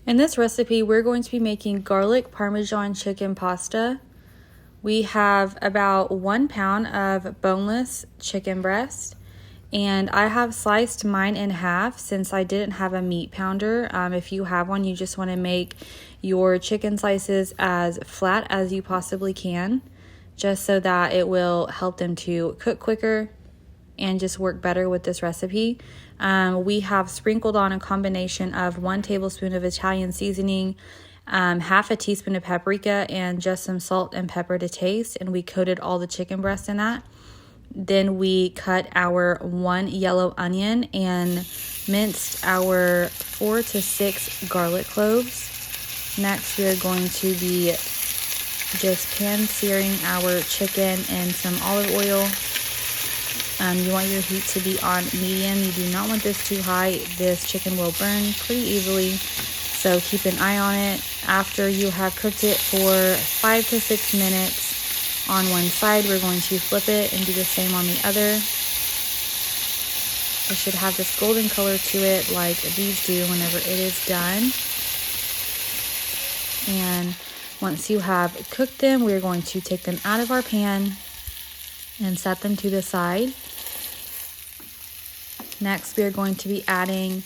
In this recipe, we're going to be making garlic parmesan chicken pasta. We have about 1 pound of boneless chicken breast, and I have sliced mine in half since I didn't have a meat pounder. If you have one, you just want to make your chicken slices as flat as you possibly can, just so that it will help them to cook quicker and just work better with this recipe. We have sprinkled on a combination of 1 tablespoon of Italian seasoning, half a teaspoon of paprika, and just some salt and pepper to taste, and we coated all the chicken breast in that. Then we cut our 1 yellow onion and minced our 4 to 6 garlic cloves. Next, we are going to be just pan searing our chicken in some olive oil. You want your heat to be on medium. You do not want this too high. This chicken will burn pretty easily, so keep an eye on it. After you have cooked it for 5 to 6 minutes on one side, we're going to flip it and do the same on the other. It should have this golden color to it like these do whenever it is done. And once you have cooked them, we're going to take them out of our pan and set them to the side. Next, we are going to be adding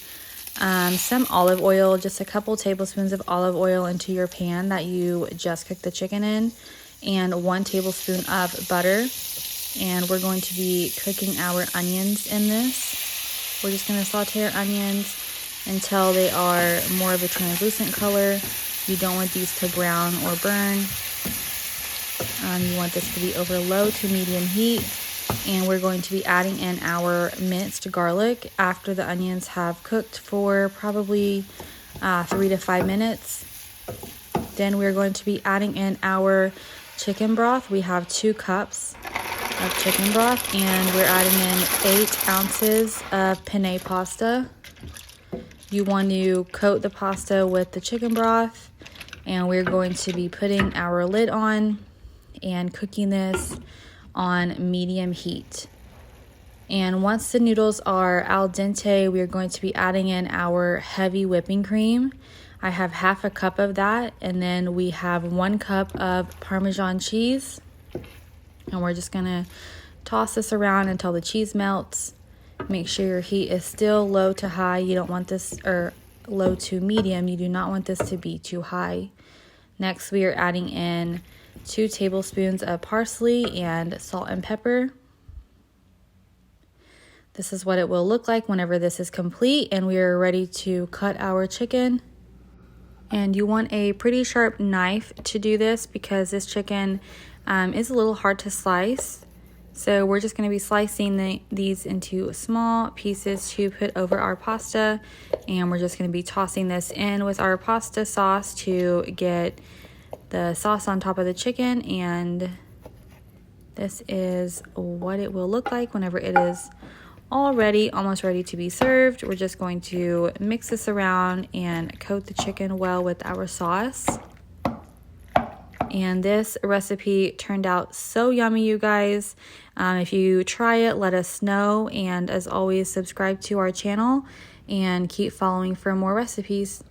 some olive oil, just a couple tablespoons of olive oil into your pan that you just cooked the chicken in, and 1 tablespoon of butter. And we're going to be cooking our onions in this. We're just going to saute our onions until they are more of a translucent color. You don't want these to brown or burn. You want this to be over low to medium heat. And we're going to be adding in our minced garlic after the onions have cooked for probably 3 to 5 minutes. Then we're going to be adding in our chicken broth. We have 2 cups of chicken broth, and we're adding in 8 ounces of penne pasta. You want to coat the pasta with the chicken broth, and we're going to be putting our lid on and cooking this on medium heat. And once the noodles are al dente, we are going to be adding in our heavy whipping cream. I have half a cup of that, and then we have 1 cup of Parmesan cheese. And we're just gonna toss this around until the cheese melts. Make sure your heat is still low to high. You don't want this, or low to medium. You do not want this to be too high. Next, we are adding in 2 tablespoons of parsley and salt and pepper. This is what it will look like whenever this is complete and we are ready to cut our chicken. And you want a pretty sharp knife to do this because this chicken is a little hard to slice. So we're just going to be slicing these into small pieces to put over our pasta, and we're just going to be tossing this in with our pasta sauce to get the sauce on top of the chicken. And this is what it will look like whenever it is all ready, almost ready to be served. We're just going to mix this around and coat the chicken well with our sauce. And this recipe turned out so yummy, you guys. If you try it, let us know. And as always, subscribe to our channel and keep following for more recipes.